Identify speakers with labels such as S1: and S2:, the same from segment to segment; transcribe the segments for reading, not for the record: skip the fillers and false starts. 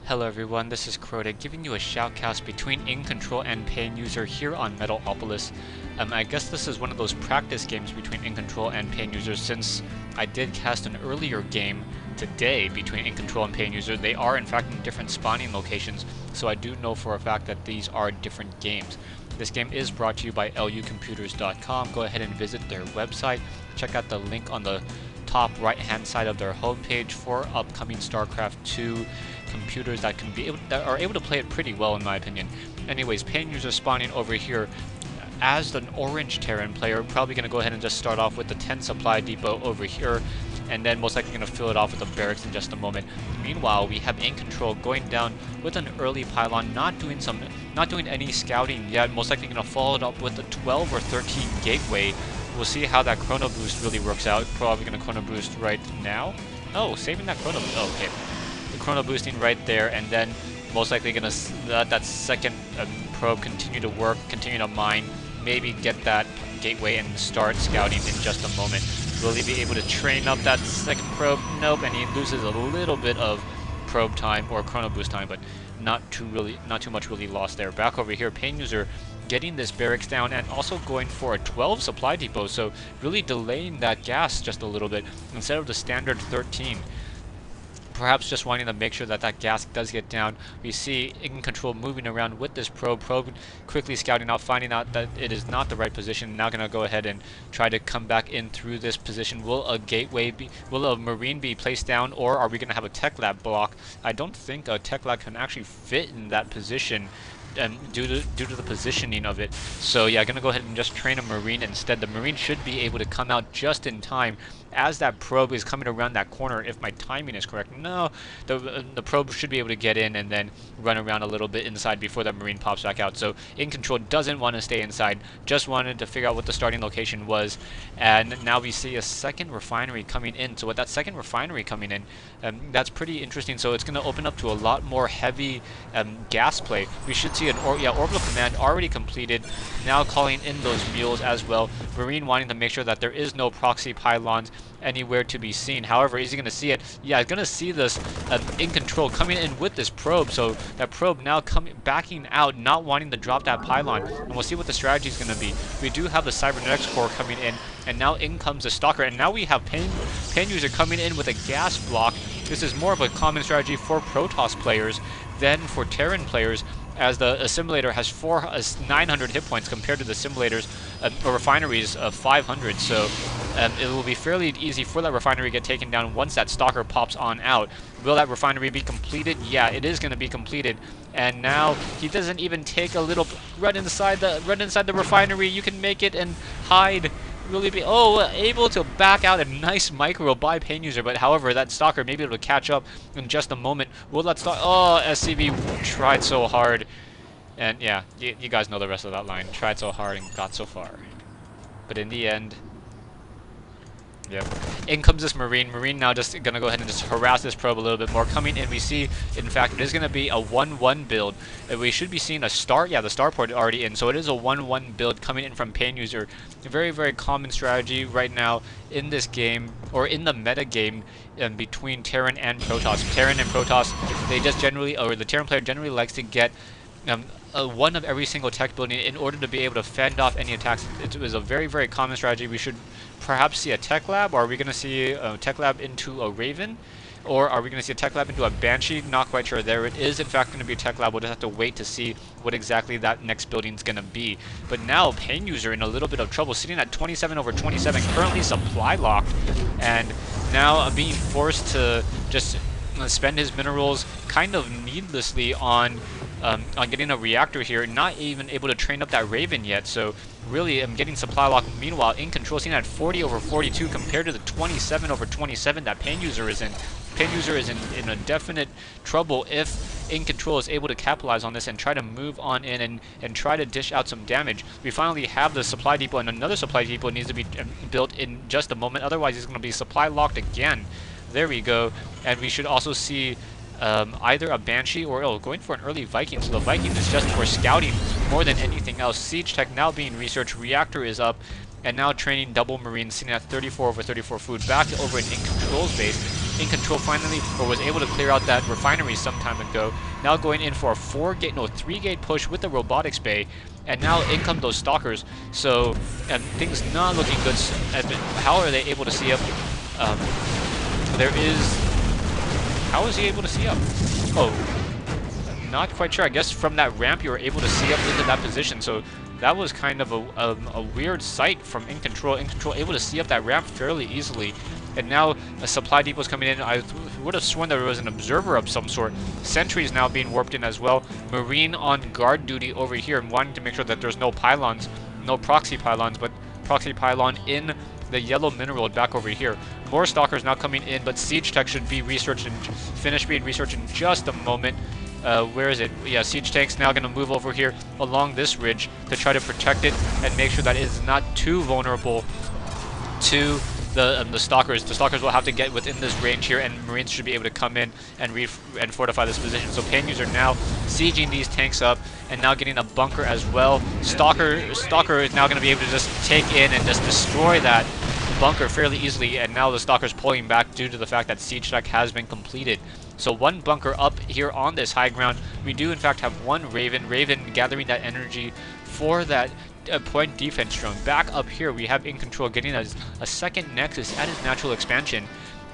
S1: Hello everyone, this is Crota giving you a shoutcast between iNcontrol and PainUser here on Metalopolis. I guess this is one of those practice games between iNcontrol and PainUser since I did cast an earlier game today between iNcontrol and PainUser. They are in fact in different spawning locations, so I do know for a fact that these are different games. This game is brought to you by lucomputers.com. Go ahead and visit their website. Check out the link on the top right hand side of their homepage for upcoming StarCraft 2 computers that are able to play it pretty well in my opinion. Anyways, PainUser spawning over here as an orange Terran player, probably going to go ahead and just start off with the 10 supply depot over here, and then most likely going to fill it off with the barracks in just a moment. Meanwhile, we have iNcontrol going down with an early pylon, not doing any scouting yet, most likely going to follow it up with a 12 or 13 gateway. We'll see how that chrono boost really works out. Probably going to chrono boost right now. Oh, saving that chrono boost. Oh, okay. The chrono boosting right there, and then most likely going to let that second probe continue to work, continue to mine, maybe get that gateway and start scouting in just a moment. Will he be able to train up that second probe? Nope, and he loses a little bit of probe time or chrono boost time, but not too much really lost there. Back over here, PainUser getting this barracks down and also going for a 12 supply depot, so really delaying that gas just a little bit instead of the standard 13. Perhaps just wanting to make sure that that gas does get down. We see iNcontrol moving around with this probe quickly scouting out, finding out that it is not the right position. Now going to go ahead and try to come back in through this position. Will a marine be placed down, or are we going to have a tech lab block? I don't think a tech lab can actually fit in that position, due to the positioning of it. So yeah, gonna go ahead and just train a marine instead. The marine should be able to come out just in time as that probe is coming around that corner, if my timing is correct. No, the probe should be able to get in and then run around a little bit inside before that marine pops back out. So iNcontrol doesn't want to stay inside, just wanted to figure out what the starting location was, and now we see a second refinery coming in. So with that second refinery coming in, that's pretty interesting. So it's going to open up to a lot more heavy gas play. We should see an orbital command already completed, now calling in those mules as well. Marine wanting to make sure that there is no proxy pylons anywhere to be seen. However, is he going to see it? Yeah, he's going to see this iNcontrol coming in with this probe. So that probe now backing out, not wanting to drop that pylon. And we'll see what the strategy is going to be. We do have the cybernetics core coming in, and now in comes the stalker. And now we have PainUser coming in with a gas block. This is more of a common strategy for Protoss players than for Terran players, as the assimilator has 900 hit points compared to the simulators or refineries of 500. So it will be fairly easy for that refinery to get taken down once that stalker pops on out. Will that refinery be completed? Yeah, it is going to be completed. And now he doesn't even take a little run inside the refinery. You can make it and hide. Really be able to back out a nice micro by PainUser, but however that stalker may be able to catch up in just a moment. Will that SCV tried so hard, and yeah, you guys know the rest of that line. Tried so hard and got so far, but in the end, yep. In comes this marine. Marine now just gonna go ahead and just harass this probe a little bit more. Coming in, we see, in fact, it is gonna be a 1-1 build. We should be seeing a star. Yeah, the starport already in. So it is a 1-1 build coming in from PainUser. A very, very common strategy right now in this game, or in the meta game, between Terran and Protoss. Terran and Protoss, they just generally, or the Terran player generally likes to get one of every single tech building in order to be able to fend off any attacks. It was a very, very common strategy. We should perhaps see a tech lab, or are we going to see a tech lab into a Raven? Or are we going to see a tech lab into a Banshee? Not quite sure. There it is, in fact, going to be a tech lab. We'll just have to wait to see what exactly that next building is going to be. But now PainUser in a little bit of trouble, sitting at 27/27, currently supply locked, and now being forced to just spend his minerals kind of needlessly on getting a reactor here, not even able to train up that Raven yet. So really, I'm getting supply lock. Meanwhile, iNcontrol seen at 40/42 compared to the 27/27 that PainUser is in. PainUser is in a definite trouble if iNcontrol is able to capitalize on this and try to move on in and try to dish out some damage. We finally have the supply depot, and another supply depot needs to be built in just a moment. Otherwise, he's going to be supply locked again. There we go. And we should also see either a Banshee or going for an early Viking. So the Viking is just for scouting more than anything else. Siege tech now being researched. Reactor is up. And now training double Marines, sitting at 34/34 food. Back over in iNcontrol's base. In Control finally, or was able to clear out that refinery some time ago. Now going in for a 3-gate push with the robotics bay, and now in come those stalkers. So things not looking good. How are they able to see up? How is he able to see up? Oh, not quite sure. I guess from that ramp you were able to see up into that position. So that was kind of a weird sight from In Control. In Control able to see up that ramp fairly easily. And now a supply depot is coming in. I would have sworn there was an observer of some sort. Sentry is now being warped in as well. Marine on guard duty over here, and wanting to make sure that there's no pylons, no proxy pylons, but proxy pylon in the yellow mineral back over here. More stalkers now coming in, but siege tech should be researched and finished being researched in just a moment. Where is it? Yeah, siege tank's now going to move over here along this ridge to try to protect it and make sure that it is not too vulnerable to the stalkers. The stalkers will have to get within this range here, and Marines should be able to come in and fortify this position. So PainUser now sieging these tanks up and now getting a bunker as well. Stalker is now going to be able to just take in and just destroy that bunker fairly easily, and now the stalker's pulling back due to the fact that siege tech has been completed. So one bunker up here on this high ground. We do in fact have one Raven gathering that energy for that point defense drone. Back up here we have In Control getting a second Nexus at his natural expansion,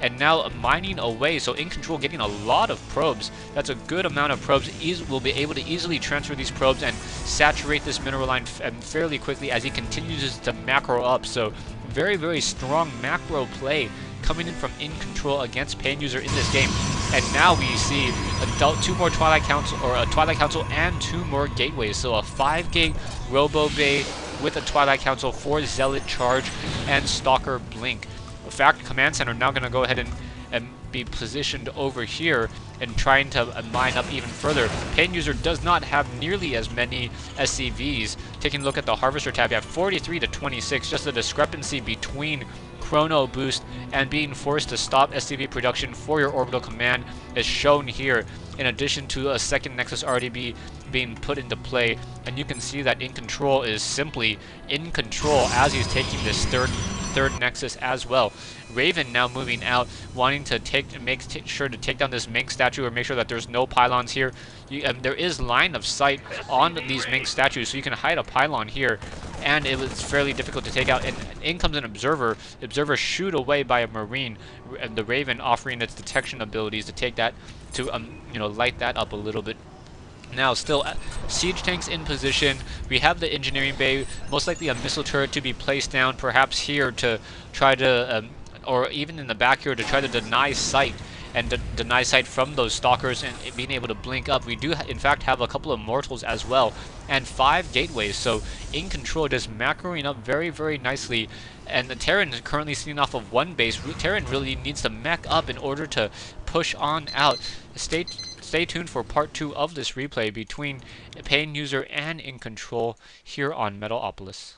S1: and now mining away. So In Control getting a lot of probes. That's a good amount of probes. Will be able to easily transfer these probes and saturate this mineral line fairly quickly as he continues to macro up. So very, very strong macro play coming in from In Control against PainUser in this game. And now we see two more Twilight Council, or a Twilight Council and 2 more gateways. So a 5-gate Robo Bay with a Twilight Council for Zealot Charge and Stalker Blink. In fact, Command Center now going to go ahead and be positioned over here and trying to mine up even further. PainUser does not have nearly as many SCVs. Taking a look at the Harvester tab, you have 43 to 26, just a discrepancy between Chrono Boost and being forced to stop SCV production for your orbital command is shown here, in addition to a second Nexus already being put into play. And you can see that In Control is simply in control as he's taking this third Nexus as well. Raven now moving out, wanting to make sure to take down this Mink statue, or make sure that there's no pylons here. There is line of sight on these Mink statues, so you can hide a pylon here, and it was fairly difficult to take out. And in comes an observer. Observer shoot away by a Marine, and the Raven offering its detection abilities to take that, to light that up a little bit. Now, still, siege tanks in position. We have the engineering bay, most likely a missile turret to be placed down, perhaps here to try to, or even in the back here to try to deny sight, and deny sight from those stalkers and being able to blink up. We do, in fact, have a couple of mortals as well, and 5 gateways. So In Control just macroing up very, very nicely. And the Terran is currently sitting off of 1 base. Terran really needs to mech up in order to push on out. Stay tuned for part 2 of this replay between PainUser and In Control here on Metalopolis.